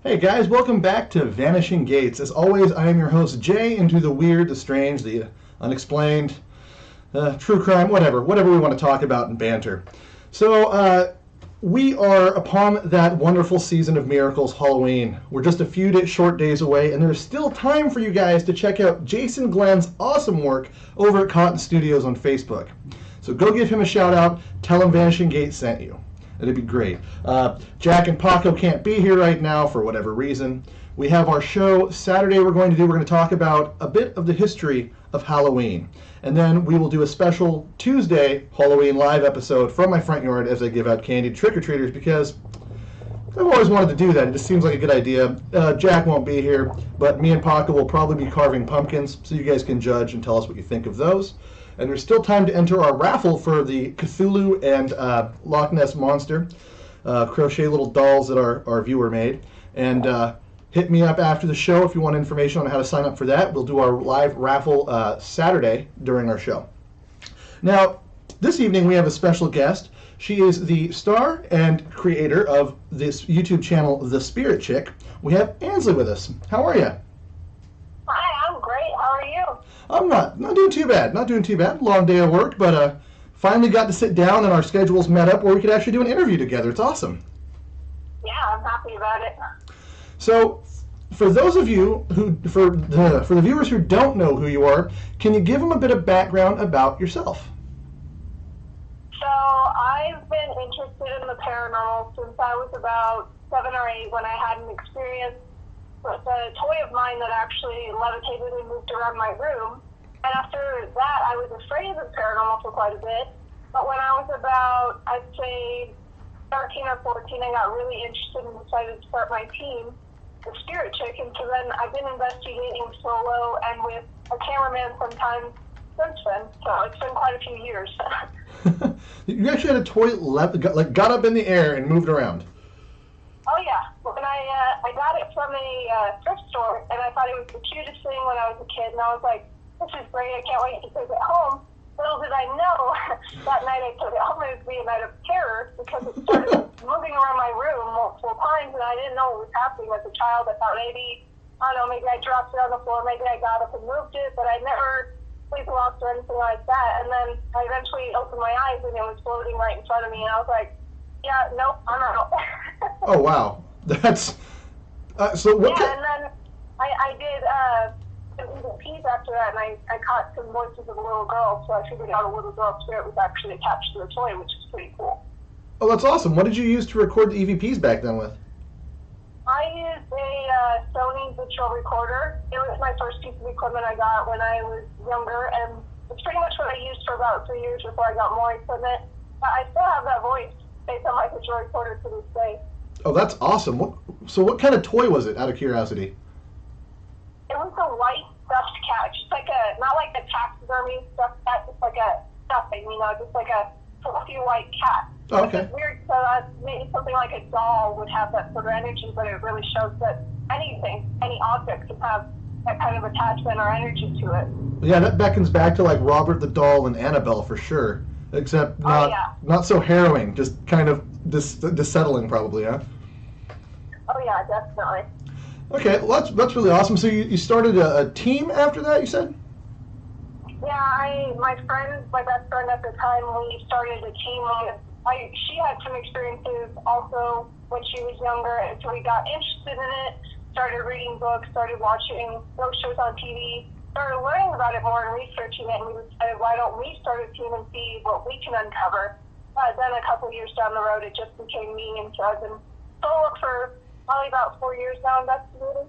Hey guys, welcome back to Vanishing Gates. As always, I am your host Jay, into the weird, the strange, the unexplained, true crime, whatever we want to talk about and banter. So we are upon that wonderful season of miracles, Halloween. We're just a few short days away, and there's still time for you guys to check out Jason Glenn's awesome work over at Cotton Studios on Facebook. So go give him a shout out, tell him Vanishing Gates sent you. It'd be great. Jack and Paco can't be here right now for whatever reason. We have our show Saturday we're going to talk about a bit of the history of Halloween. And then we will do a special Tuesday Halloween live episode from my front yard as I give out candy to trick-or-treaters because I've always wanted to do that. It just seems like a good idea. Jack won't be here, but me and Paco will probably be carving pumpkins so you guys can judge and tell us what you think of those. And there's still time to enter our raffle for the Cthulhu and Loch Ness Monster crochet little dolls that our viewer made. And hit me up after the show if you want information on how to sign up for that. We'll do our live raffle Saturday during our show. Now, this evening we have a special guest. She is the star and creator of this YouTube channel, The Spirit Chick. We have Ansley with us. How are you? Hi, I'm great. How are you? I'm not doing too bad. Not doing too bad. Long day of work, but finally got to sit down and our schedules met up where we could actually do an interview together. It's awesome. Yeah, I'm happy about it. So, for those of you for the viewers who don't know who you are, can you give them a bit of background about yourself? So, I've been interested in the paranormal since I was about 7 or 8 when I had an experience with a toy of mine that actually levitated and moved around my room. And after that, I was afraid of the paranormal for quite a bit. But when I was about, I'd say, 13 or 14, I got really interested and decided to start my team, The Spirit Chick. And so then I've been investigating solo and with a cameraman sometimes since then. So it's been quite a few years. You actually had a toy got up in the air and moved around. Oh yeah, when I got it from a thrift store, and I thought it was the cutest thing when I was a kid, and I was like, this is great, I can't wait to take it home. Little did I know, that night I took it home, it would be a night of terror, because it started moving around my room multiple times, and I didn't know what was happening as a child. I thought maybe I dropped it on the floor, maybe I got up and moved it, but I never sleep lost or anything like that. And then I eventually opened my eyes, and it was floating right in front of me, and I was like, yeah, nope, I'm out. Oh, wow. That's... so what... Yeah, and then I did some EVPs after that, and I caught some voices of a little girl, so I figured out a little girl spirit was actually attached to the toy, which is pretty cool. Oh, that's awesome. What did you use to record the EVPs back then with? I used a Sony digital recorder. It was my first piece of equipment I got when I was younger, and it's pretty much what I used for about 3 years before I got more equipment. But I still have that voice based on my digital recorder to this day. Oh, that's awesome. What kind of toy was it, out of curiosity? It was a white stuffed cat, just like not like a taxidermy stuffed cat, just like a stuffing, just like a fluffy white cat. Oh, okay. It's weird, so maybe something like a doll would have that sort of energy, but it really shows that any object can have that kind of attachment or energy to it. Yeah, that beckons back to like Robert the Doll and Annabelle for sure. Except not so harrowing, just kind of dissettling probably, huh? Oh yeah, definitely. Okay, well, that's really awesome. So you started a team after that, you said? Yeah, my best friend at the time, we started a team. She had some experiences also when she was younger, and so we got interested in it, started reading books, started watching those shows on TV, started learning about it more and researching it, and we decided, why don't we start a team and see what we can uncover? Then a couple years down the road, it just became me, and so I've been solo for probably about 4 years now investigating.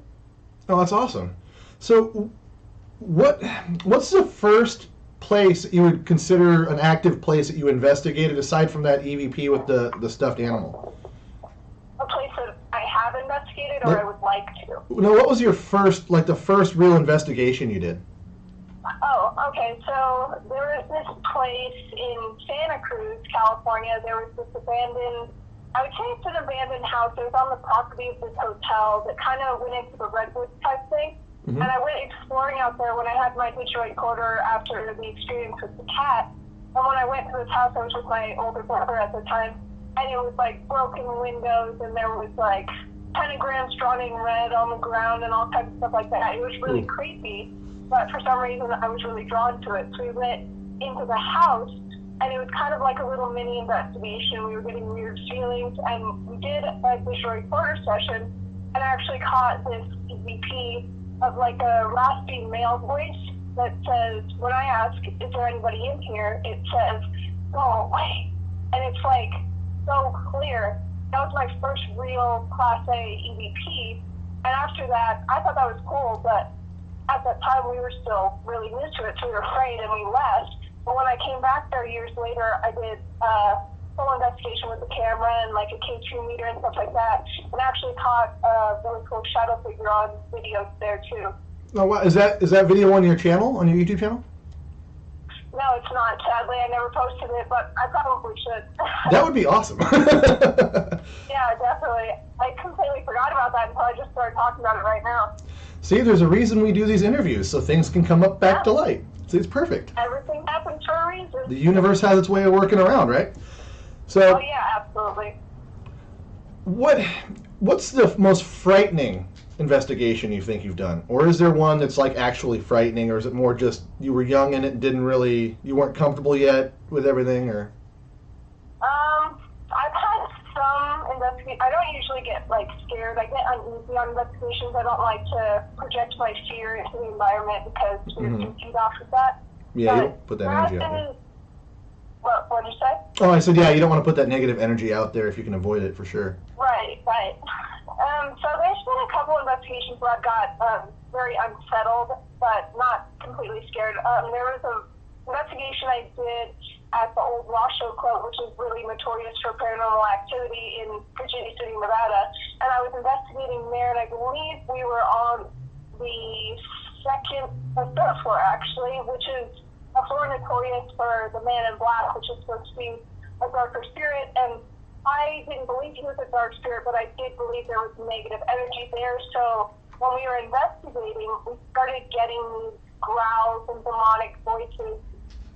Oh, that's awesome. So what's the first place that you would consider an active place that you investigated, aside from that EVP with the stuffed animal? A place that I have investigated or I would like to? No, what was your first, the first real investigation you did? Oh, okay. So there was this place in Santa Cruz, California. There was this abandoned, I would say it's an abandoned house. It was on the property of this hotel that kind of went into the redwoods type thing. Mm-hmm. And I went exploring out there when I had my digital recorder after the experience with the cat. And when I went to this house, I was with my older brother at the time, and it was like broken windows, and there was like pentagrams drawn in red on the ground and all kinds of stuff like that. It was really creepy, but for some reason I was really drawn to it. So we went into the house, and it was kind of like a little mini investigation. We were getting weird feelings, and we did a visual recorder session, and I actually caught this EVP of like a raspy male voice that says, when I ask, is there anybody in here, it says, go away. And it's like so clear. That was my first real Class A EVP. And after that, I thought that was cool, but at that time we were still really new to it, so we were afraid and we left. But when I came back there years later, I did full investigation with the camera and like a K2 meter and stuff like that, and actually caught a really cool shadow figure on video there too. Oh, wow. Is that video on your channel, on your YouTube channel? No, it's not. Sadly, I never posted it, but I probably should. That would be awesome. Yeah, definitely. I completely forgot about that until I just started talking about it right now. See, there's a reason we do these interviews, so things can come up back to light. See, it's perfect. Everything happens for a reason. The universe has its way of working around, right? So, Oh yeah, absolutely. what's the most frightening investigation you think you've done? Or is there one that's like actually frightening, or is it more just you were young and it didn't really, you weren't comfortable yet with everything, or? I've had some investigation. I don't usually get like scared. I get uneasy on investigations. I don't like to project my fear into the environment because we're too feed off with that. Yeah, but you don't put that energy out there. What did you say? Oh, I said, yeah, you don't want to put that negative energy out there if you can avoid it, for sure. Right. So there's been a couple investigations where I've got very unsettled, but not completely scared. There was an investigation I did at the old Washoe Club, which is really notorious for paranormal activity in Virginia City, Nevada. And I was investigating there, and I believe we were on the third floor, actually, which is a floor notorious for the man in black, which is supposed to be a darker spirit. And I didn't believe he was a dark spirit, but I did believe there was negative energy there. So when we were investigating, we started getting these growls and demonic voices.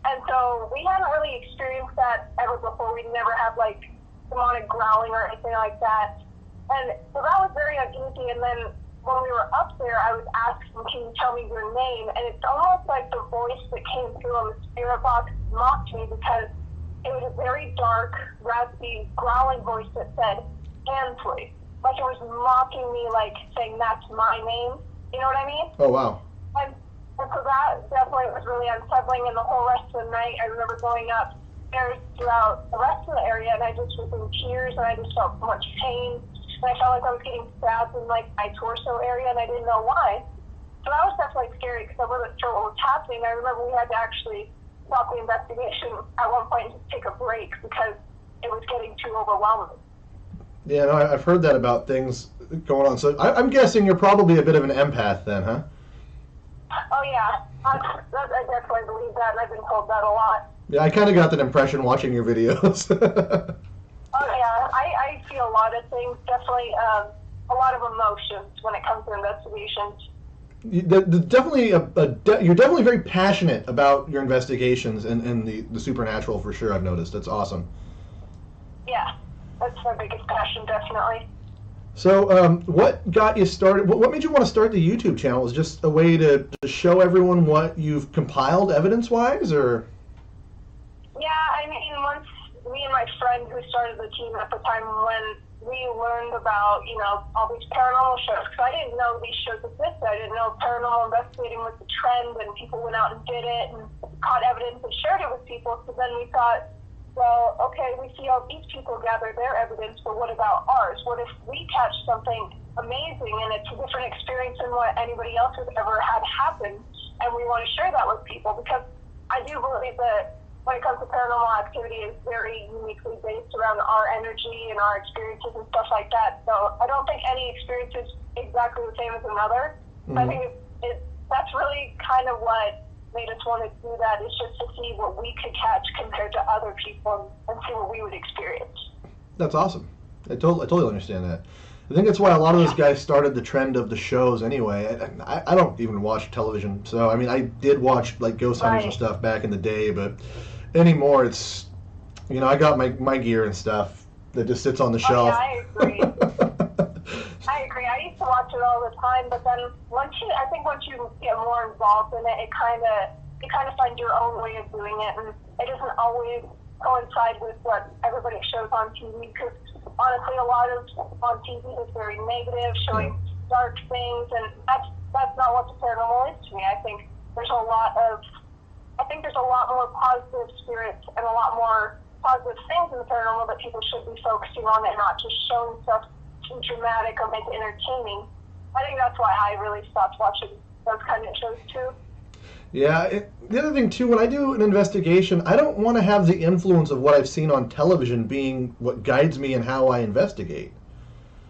And so we hadn't really experienced that ever before. We'd never had like demonic growling or anything like that. And so that was very uneasy. And then when we were up there, I was asking, can you tell me your name? And it's almost like the voice that came through on the spirit box mocked me, because it was a very dark, raspy, growling voice that said, Ansley. Like it was mocking me, like saying, that's my name. You know what I mean? Oh, wow. And so that definitely was really unsettling. And the whole rest of the night, I remember going upstairs throughout the rest of the area, and I just was in tears, and I just felt so much pain. And I felt like I was getting stabbed in like my torso area, and I didn't know why. So that was definitely scary because I wasn't sure what was happening. I remember we had to actually stop the investigation at one point and just take a break because it was getting too overwhelming. Yeah, no, I've heard that about things going on. So I'm guessing you're probably a bit of an empath then, huh? Oh yeah, I definitely believe that, and I've been told that a lot. Yeah, I kind of got that impression watching your videos. Oh yeah, I feel a lot of things, definitely a lot of emotions when it comes to investigations. You're definitely very passionate about your investigations and the supernatural, for sure. I've noticed. That's awesome. Yeah, that's my biggest passion, definitely. So, what got you started? What made you want to start the YouTube channel? Is it just a way to show everyone what you've compiled evidence-wise, or? Yeah, I mean, once me and my friend who started the team at the time, when we learned about, all these paranormal shows, because I didn't know these shows existed. I didn't know paranormal investigating was the trend, and people went out and did it and caught evidence and shared it with people. So then we thought, well, okay, we see all these people gather their evidence, but what about ours? What if we catch something amazing and it's a different experience than what anybody else has ever had happen, and we want to share that with people? Because I do believe that when it comes to paranormal activity, it's very uniquely based around our energy and our experiences and stuff like that. So I don't think any experience is exactly the same as another. Mm-hmm. I think that's really kind of what made us want to do that, is just to see what we could catch compared to other people and see what we would experience. That's awesome. I totally understand that. I think that's why a lot of those guys started the trend of the shows anyway. I don't even watch television, so I mean, I did watch like Ghost Hunters and stuff back in the day, but anymore it's, I got my gear and stuff that just sits on the shelf. Yeah, I agree. I watch it all the time, but then once you get more involved in it, you kind of find your own way of doing it, and it doesn't always coincide with what everybody shows on TV, because honestly, a lot of on TV is very negative, showing dark things, and that's not what the paranormal is to me. I think there's a lot more positive spirits and a lot more positive things in the paranormal that people should be focusing on, and not just showing stuff too dramatic or make it entertaining. I think that's why I really stopped watching those kind of shows too. Yeah, the other thing too, when I do an investigation, I don't want to have the influence of what I've seen on television being what guides me in how I investigate.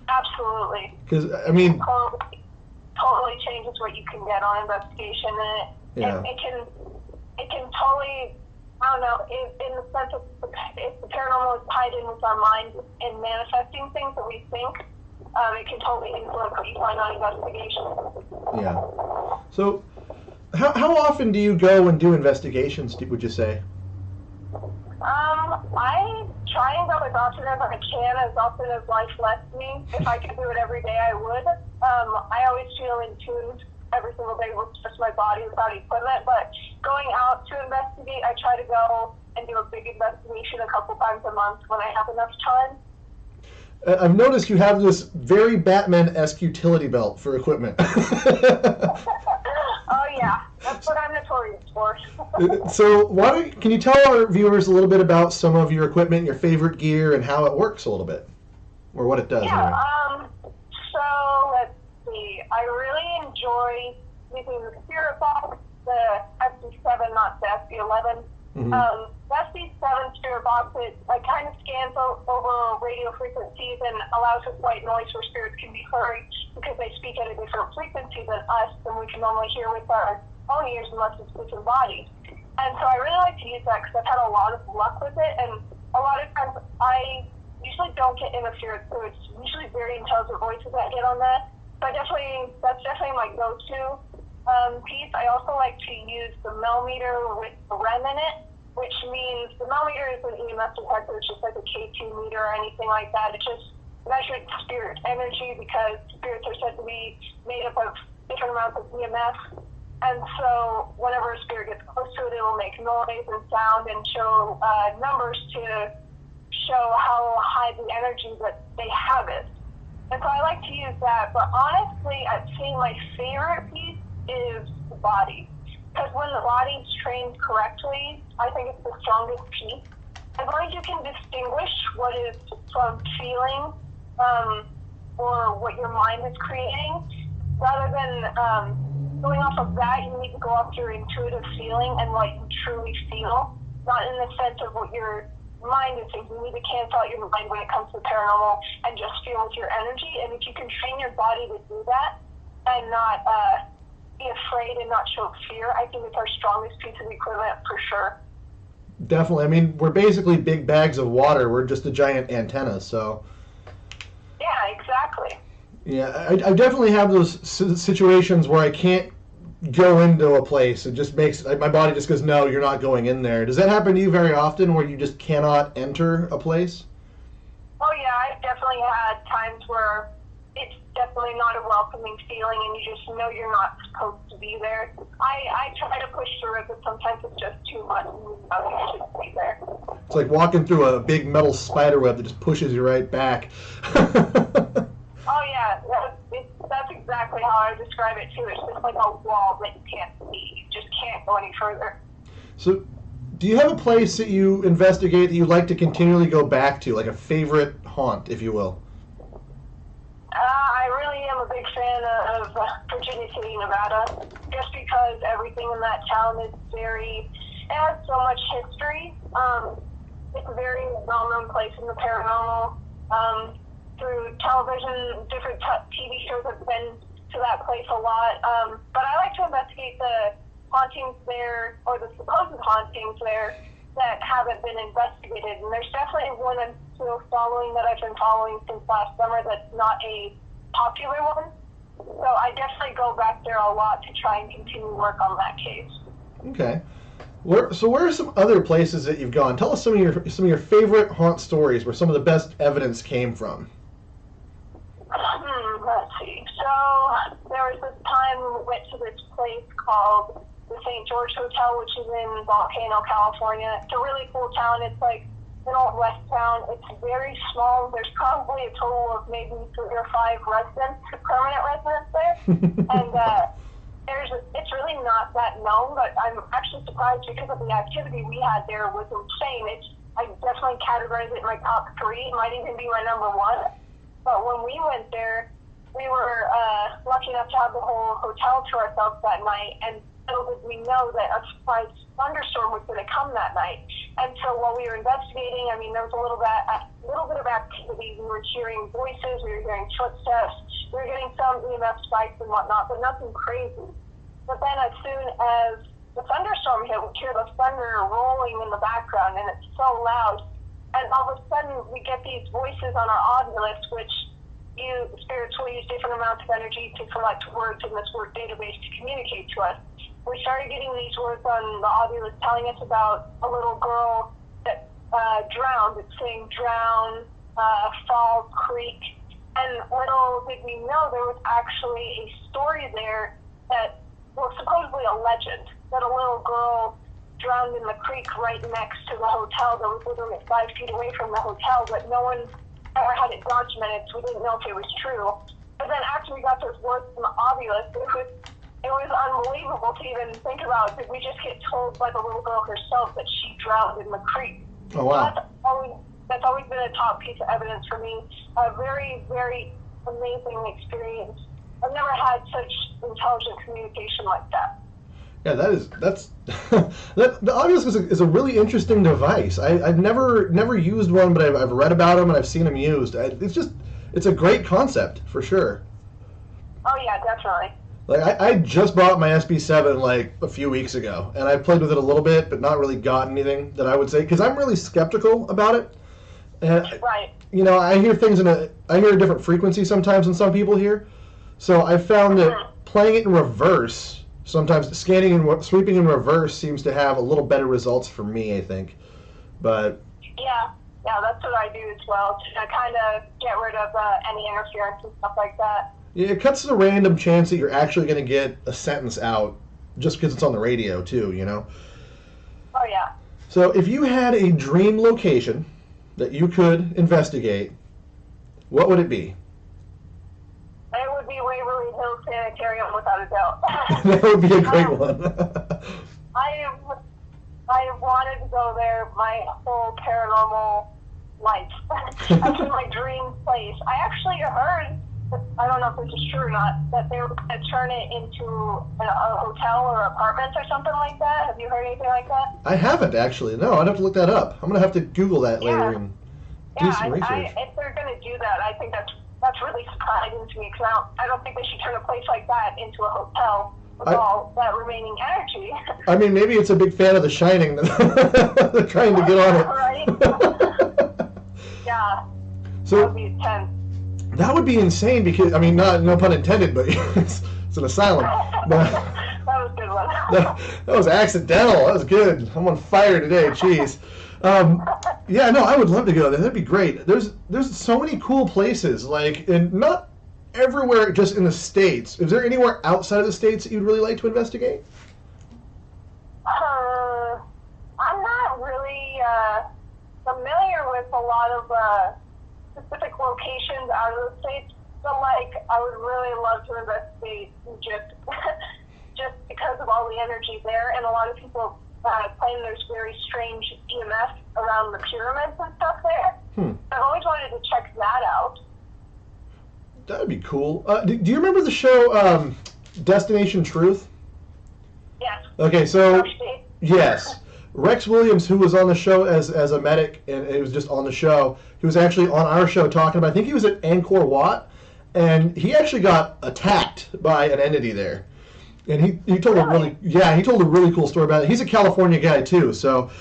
Absolutely. Because, I mean... Totally changes what you can get on investigation, and it can totally, I don't know, in the sense of if the paranormal is tied in with our mind in manifesting things that we think, it can totally influence what you find on investigation. Yeah. So, how often do you go and do investigations, would you say? I try and go as often as I can, as often as life lets me. If I could do it every day, I would. I always feel in tune every single day with just my body without equipment, but going out to investigate, I try to go and do a big investigation a couple times a month when I have enough time. I've noticed you have this very Batman-esque utility belt for equipment. Oh yeah, that's what I'm notorious for. So can you tell our viewers a little bit about some of your equipment, your favorite gear, and how it works a little bit? Or what it does, yeah, anyway. So let's see. I really enjoy using the spirit box, the FD7, not the FD11. Mm-hmm. The FD7 spirit box, it kind of scans over radio frequencies and allows us white noise where spirits can be heard because they speak at a different frequency than we can normally hear with our own ears unless it's disembodied. And so I really like to use that because I've had a lot of luck with it, and a lot of times I usually don't get interference, so it's usually very intelligent voices that get on that. So that's definitely my go-to piece. I also like to use the millimeter with the REM in it, which means the millimeter is an EMF detector. It's just like a K2 meter or anything like that. It just measures spirit energy because spirits are said to be made up of different amounts of EMF. And so whenever a spirit gets close to it, it will make noise and sound and show numbers to show how high the energy that they have is. And so I like to use that. But honestly, I'd say my favorite piece is the body. Because when the body's trained correctly, I think it's the strongest piece. As long as you can distinguish what is from feeling or what your mind is creating, rather than going off of that, you need to go off your intuitive feeling and what you truly feel, not in the sense of what your mind is thinking. You need to cancel out your mind when it comes to paranormal and just feel with your energy. And if you can train your body to do that and not be afraid and not show fear, I think it's our strongest piece of equipment for sure. Definitely. I mean, we're basically big bags of water. We're just a giant antenna, so... Yeah, exactly. Yeah, I definitely have those situations where I can't go into a place. It just makes... my body just goes, no, you're not going in there. Does that happen to you very often, where you just cannot enter a place? Oh, yeah, I've definitely had times where it's definitely not a welcoming feeling and you just know you're not supposed to be there. I try to push through it, but sometimes it's just too much and you know you shouldn't be there. It's like walking through a big metal spider web that just pushes you right back. Oh yeah, that's exactly how I describe it too. It's just like a wall that you can't see. You just can't go any further. So, do you have a place that you investigate that you like to continually go back to, like a favorite haunt, if you will? I really am a big fan of Virginia City, Nevada, just because everything in that town is it has so much history. It's a very well-known place in the paranormal. Through television, different TV shows have been to that place a lot. But I like to investigate the hauntings there, or the supposed hauntings there, that haven't been investigated. And there's definitely one I'm still following that I've been following since last summer that's not a popular one. So I definitely go back there a lot to try and continue work on that case. Okay. Where are some other places that you've gone? Tell us some of your favorite haunt stories where some of the best evidence came from. Let's see. So there was this time we went to this place called the St. George Hotel, which is in Volcano, California. It's a really cool town. It's like an old west town. It's very small. There's probably a total of maybe 3 or 5 residents, permanent residents there. And it's really not that known, but I'm actually surprised because of the activity we had there was insane. I definitely categorize it in my top 3. It might even be my number 1. But when we went there, we were lucky enough to have the whole hotel to ourselves that night, and little did we know that a surprise thunderstorm was going to come that night. And so while we were investigating, I mean, there was a little bit of activity. We were hearing voices, we were hearing footsteps, we were getting some EMF spikes and whatnot, but nothing crazy. But then as soon as the thunderstorm hit, we hear the thunder rolling in the background, and it's so loud. And all of a sudden, we get these voices on our audio list, which spirits will use different amounts of energy to select words in this word database to communicate to us. We started getting these words on the audio list telling us about a little girl that drowned. It's saying drown, fall, creek. And little did we know there was actually a story there that was supposedly a legend, that a little girl drowned in the creek right next to the hotel that was literally 5 feet away from the hotel, but no one ever had it documented, so we didn't know if it was true. But then after we got those words from the audio list, it was unbelievable to even think about. Did we just get told by the little girl herself that she drowned in the creek? Oh, wow. So that's always been a top piece of evidence for me. A very, very amazing experience. I've never had such intelligent communication like that. Yeah, the Oculus is a really interesting device. I've never used one, but I've read about them and I've seen them used. It's a great concept for sure. Oh yeah, definitely. Like I just bought my SB7 like a few weeks ago, and I played with it a little bit, but not really got anything that I would say, because I'm really skeptical about it. And, right. You know, I hear things I hear a different frequency sometimes than some people hear. So I found that playing it in reverse. Sometimes scanning and sweeping in reverse seems to have a little better results for me, I think. But yeah, that's what I do as well, to kind of get rid of any interference and stuff like that. Yeah, it cuts the random chance that you're actually going to get a sentence out just because it's on the radio too, you know? Oh yeah. So if you had a dream location that you could investigate, what would it be? It would be Waverly Hills Sanitarium, without a doubt. That would be a great one. I have wanted to go there my whole paranormal life. That's been my dream place. I actually heard, I don't know if this is true or not, that they were going to turn it into a hotel or apartments or something like that. Have you heard anything like that? I haven't, actually. No, I'd have to look that up. I'm going to have to Google that later and do some research. If they're going to do that, I think that's really surprising to me, because I don't think they should turn a place like that into a hotel with all that remaining energy. I mean, maybe it's a big fan of The Shining. They're trying to get on it. Right? Yeah. So, that would be intense. That would be insane because, I mean, no pun intended, but it's an asylum. But, that was a good one. that was accidental. That was good. I'm on fire today. Jeez. Yeah, no, I would love to go there. That'd be great. There's so many cool places, like, and not everywhere just in the States. Is there anywhere outside of the States that you'd really like to investigate? I'm not really familiar with a lot of specific locations out of the States, but like I would really love to investigate Egypt just because of all the energy there, and a lot of people claim there's very strange EMF around the pyramids and stuff there. I've always wanted to check that out. That'd be cool. Do you remember the show Destination Truth? Yes. Okay, so yes, Rex Williams, who was on the show as a medic, and it was just on the show, he was actually on our show talking about, I think he was at Angkor Wat, and he actually got attacked by an entity there. And he told he told a really cool story about it. He's a California guy too, so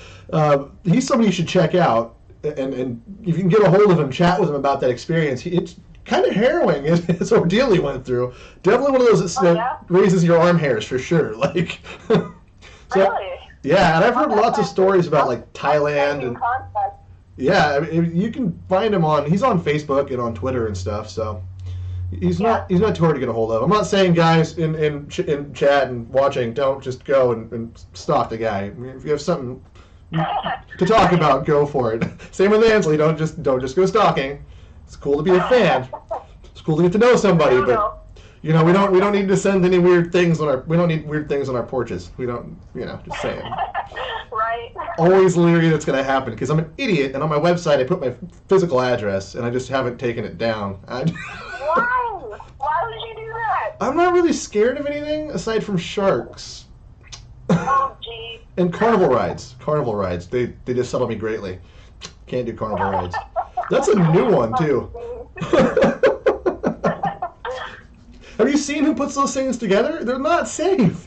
he's somebody you should check out. And if you can get a hold of him, chat with him about that experience. It's kind of harrowing. His ordeal he went through. Definitely one of those that raises your arm hairs for sure. Like, so, really? Yeah, and I've heard lots of stories about like Thailand and yeah, I mean, you can find him he's on Facebook and on Twitter and stuff. So He's not too hard to get a hold of. I'm not saying guys in chat and watching don't just go and stalk the guy. I mean, if you have something to talk about, go for it. Same with Ansley. Don't just go stalking. It's cool to be a fan. It's cool to get to know somebody, but we don't need to send any weird things we don't need weird things on our porches. We don't, just saying. Right. Always leery that's going to happen because I'm an idiot, and on my website I put my physical address, and I just haven't taken it down. Why? Why would you do that? I'm not really scared of anything aside from sharks. Oh, gee. And carnival rides. They just settle me greatly. Can't do carnival rides. That's a new one, too. Have you seen who puts those things together? They're not safe.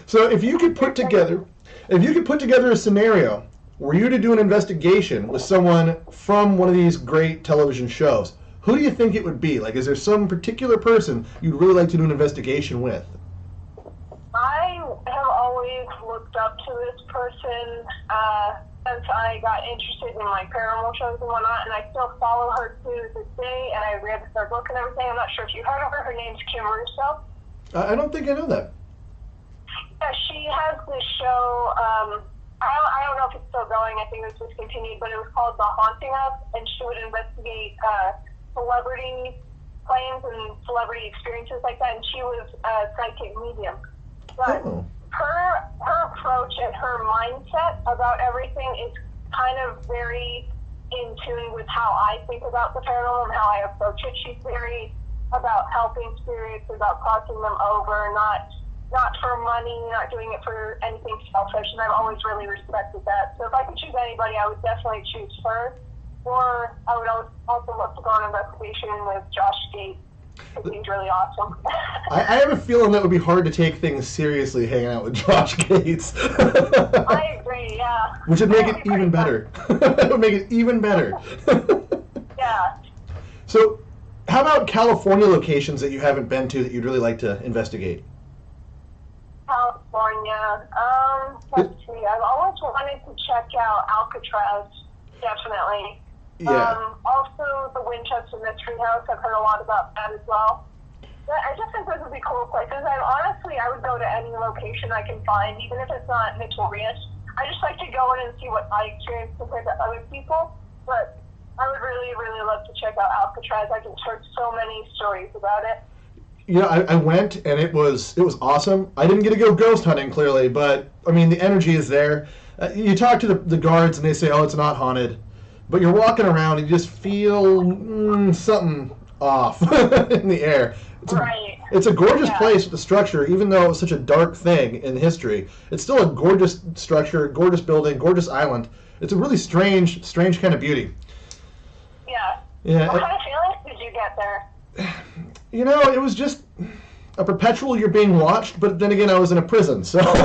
So if you could put together a scenario were you to do an investigation with someone from one of these great television shows, who do you think it would be? Like, is there some particular person you'd really like to do an investigation with? I have always looked up to this person since I got interested in like paranormal shows and whatnot, and I still follow her to this day, and I read her book and everything. I'm not sure if you heard of her. Her name's Kim Russo. I don't think I know that. Yeah, she has this show. I don't know if it's still going. I think it was discontinued, but it was called The Haunting of, and she would investigate celebrity claims and celebrity experiences like that. And she was a psychic medium. But her approach and her mindset about everything is kind of very in tune with how I think about the paranormal and how I approach it. She's very about helping spirits, about crossing them over, not for money, not doing it for anything selfish, and I've always really respected that. So if I could choose anybody, I would definitely choose her. Or I would also love to go on an investigation with Josh Gates, because he's really awesome. I have a feeling that would be hard to take things seriously hanging out with Josh Gates. I agree, yeah. Which would make it even better. It would make it even better. Yeah. So, how about California locations that you haven't been to that you'd really like to investigate? California. Let's see. I've always wanted to check out Alcatraz, definitely. Yeah. Also, the Winchester Mystery House. I've heard a lot about that as well. But I just think those would be cool places. I would go to any location I can find, even if it's not notorious. I just like to go in and see what I experience compared to other people. But I would really, really love to check out Alcatraz. I can heard so many stories about it. I went and it was awesome. I didn't get to go ghost hunting clearly, but I mean the energy is there. You talk to the guards and they say, "Oh, it's not haunted," but you're walking around and you just feel something off in the air. It's a gorgeous place with the structure, even though it was such a dark thing in history. It's still a gorgeous structure, gorgeous building, gorgeous island. It's a really strange kind of beauty. Yeah. What kind of feelings did you get there? It was just a perpetual you're being watched, but then again, I was in a prison, so... Right,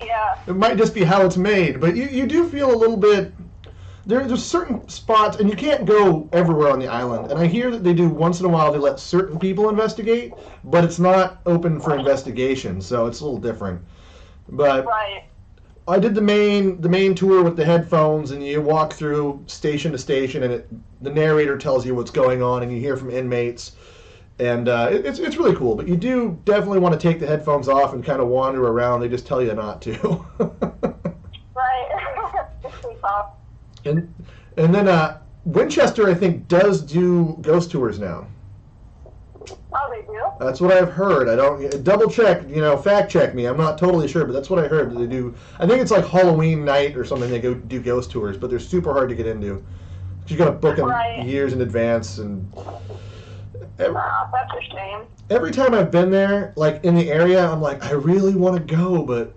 yeah. It might just be how it's made, but you do feel a little bit... There's certain spots, and you can't go everywhere on the island, and I hear that they do, once in a while, they let certain people investigate, but it's not open for investigation, so it's a little different. But... Right. I did the main tour with the headphones, and you walk through station to station, and the narrator tells you what's going on, and you hear from inmates, and it's really cool. But you do definitely want to take the headphones off and kind of wander around. They just tell you not to. Right. Sleep off. And then Winchester, I think, does do ghost tours now. Oh, they do? That's what I've heard. I don't double check, fact check me. I'm not totally sure, but that's what I heard that they do. I think it's like Halloween night or something. They go do ghost tours, but they're super hard to get into. You got to book them years in advance, and that's a shame. Every time I've been there, like in the area, I'm like, I really want to go, but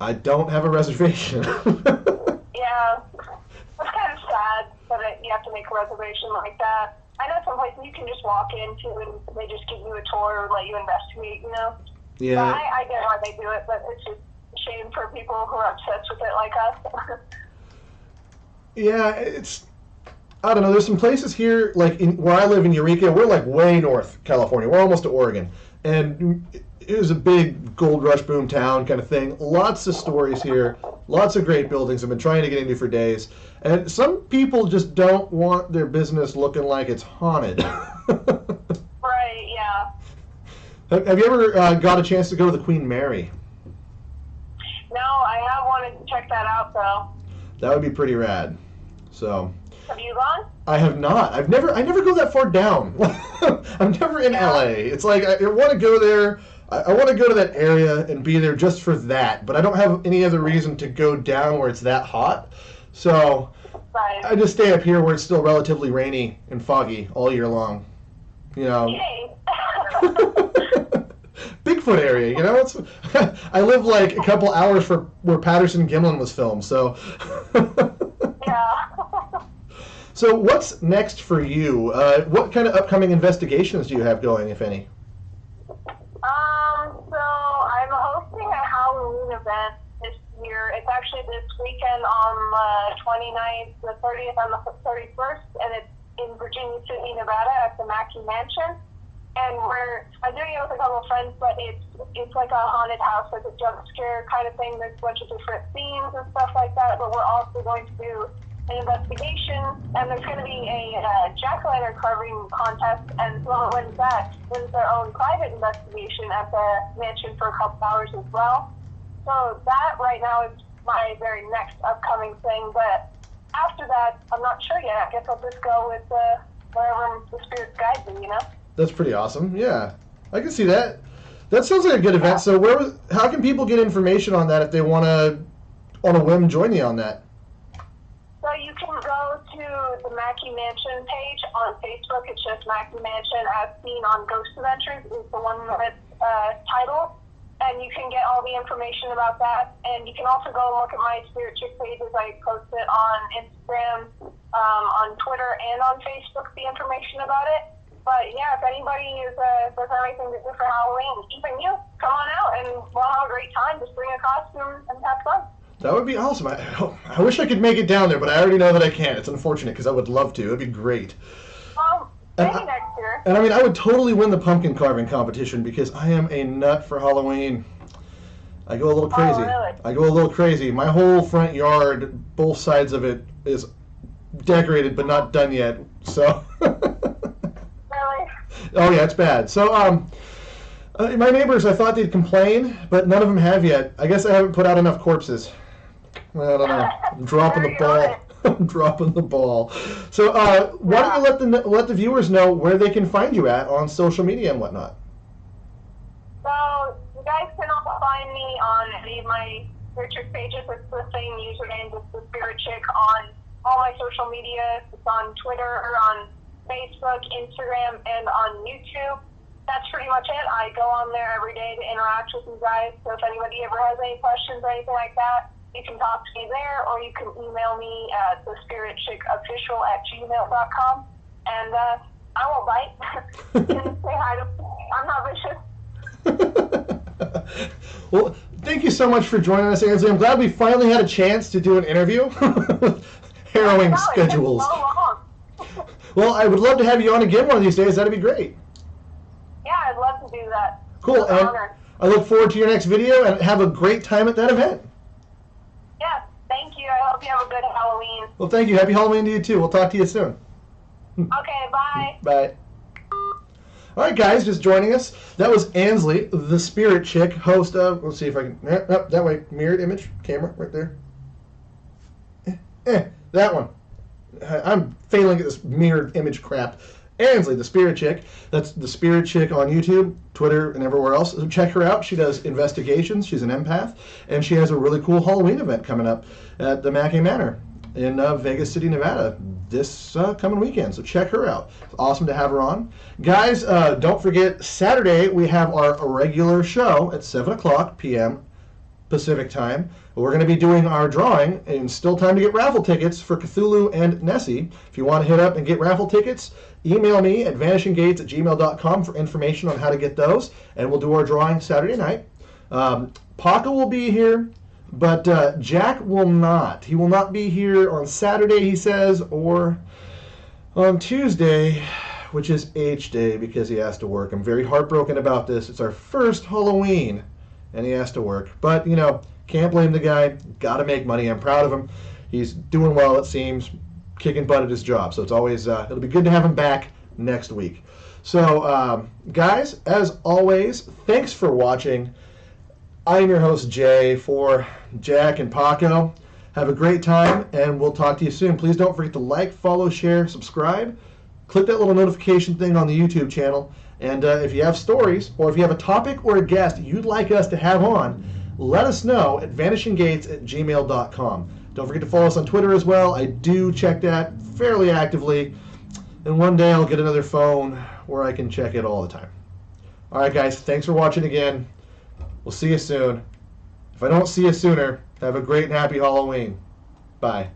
I don't have a reservation. Yeah, it's kind of sad that you have to make a reservation like that. I know some places you can just walk into and they just give you a tour or let you investigate, Yeah. But I get why they do it, but it's just a shame for people who are obsessed with it like us. Yeah, I don't know. There's some places here, like where I live in Eureka. We're like way north California. We're almost to Oregon. And it was a big gold rush boom town kind of thing. Lots of stories here. Lots of great buildings I've been trying to get into for days. And some people just don't want their business looking like it's haunted. Right, yeah. Have you ever got a chance to go to the Queen Mary? No, I have wanted to check that out, though. That would be pretty rad. So. Have you gone? I have not. I never go that far down. I'm never in LA. It's like I want to go there. I want to go to that area and be there just for that. But I don't have any other reason to go down where it's that hot. So Right. I just stay up here where it's still relatively rainy and foggy all year long. You know. Yay. Bigfoot area, you know. It's I live like a couple hours from where Patterson Gimlin was filmed, so. Yeah. So what's next for you? What kind of upcoming investigations do you have going, if any? So I'm hosting a Halloween event this year. It's actually this weekend on the 29th, the 30th, and the 31st, and it's in Virginia City, Nevada, at the Mackey Mansion. And I'm doing it with a couple of friends, but it's like a haunted house, like a jump scare kind of thing. There's a bunch of different themes and stuff like that, but we're also going to do an investigation, and there's going to be a jack-o'-lantern carving contest, and whoever wins that wins their own private investigation at the mansion for a couple hours as well. So that right now is my very next upcoming thing, but after that, I'm not sure yet. I guess I'll just go with wherever the spirits guide me, you know? That's pretty awesome. Yeah, I can see that. That sounds like a good event. So how can people get information on that if they want to, on a whim, join you on that? So you can go to the Mackey Mansion page on Facebook. It's just Mackey Mansion as seen on Ghost Adventures is the one that's titled. And you can get all the information about that. And you can also go and look at my Spirit Chick pages. I post it on Instagram, on Twitter, and on Facebook, the information about it. But yeah, if anybody does anything to do for Halloween, even you, come on out and we'll have a great time. Just bring a costume and have fun. That would be awesome. I wish I could make it down there, but I already know that I can't. It's unfortunate because I would love to. It'd be great. Well, maybe next year. And I mean, I would totally win the pumpkin carving competition because I am a nut for Halloween. I go a little crazy. Oh, really? I go a little crazy. My whole front yard, both sides of it, is decorated but not done yet. So. Really? Oh yeah, it's bad. So my neighbors, I thought they'd complain, but none of them have yet. I guess I haven't put out enough corpses. I don't know. I'm dropping the ball. I'm dropping the ball. So why don't you let the viewers know where they can find you at on social media and whatnot? So you guys can also find me on any of my Spirit Chick pages. It's the same username, just the Spirit Chick on all my social media. It's on Twitter, on Facebook, Instagram, and on YouTube. That's pretty much it. I go on there every day to interact with you guys. So if anybody ever has any questions or anything like that, you can talk to me there, or you can email me at thespiritchickofficial@gmail.com, and I won't bite. You can say hi to me. I'm not vicious. Well, thank you so much for joining us, Ansley. I'm glad we finally had a chance to do an interview with harrowing schedules. So long. Well, I would love to have you on again one of these days. That'd be great. Yeah, I'd love to do that. Cool. It's an And honor. I look forward to your next video and have a great time at that event. Yeah, thank you. I hope you have a good Halloween. Well, thank you. Happy Halloween to you, too. We'll talk to you soon. Okay, bye. Bye. All right, guys, just joining us. That was Ansley, the Spirit Chick, host of, let's see if I can, that way, mirrored image, camera, right there. That one. I'm failing at this mirrored image crap. Ansley, the Spirit Chick. That's the Spirit Chick on YouTube, Twitter, and everywhere else. So check her out. She does investigations. She's an empath, and she has a really cool Halloween event coming up at the Mackey Manor in Vegas City, Nevada this coming weekend. So check her out. It's awesome to have her on. Guys, don't forget, Saturday we have our regular show at 7 o'clock p.m. Pacific time. We're going to be doing our drawing, and still time to get raffle tickets for Cthulhu and Nessie. If you want to hit up and get raffle tickets, email me at vanishinggates@gmail.com for information on how to get those, and we'll do our drawing Saturday night. Paco will be here, but Jack will not. He will not be here on Saturday, he says, or on Tuesday, which is H Day, because he has to work. I'm very heartbroken about this. It's our first Halloween, and he has to work. But, you know, Can't blame the guy. Got to make money. I'm proud of him. He's doing well, it seems, kicking butt at his job. So it's always it'll be good to have him back next week. So guys, as always, thanks for watching. I am your host, Jay, for Jack and Paco. Have a great time, and we'll talk to you soon. Please don't forget to like, follow, share, subscribe. Click that little notification thing on the YouTube channel. And if you have stories, or if you have a topic or a guest you'd like us to have on, let us know at vanishinggates@gmail.com. Don't forget to follow us on Twitter as well. I do check that fairly actively. And one day I'll get another phone where I can check it all the time. All right, guys, thanks for watching again. We'll see you soon. If I don't see you sooner, have a great and happy Halloween. Bye.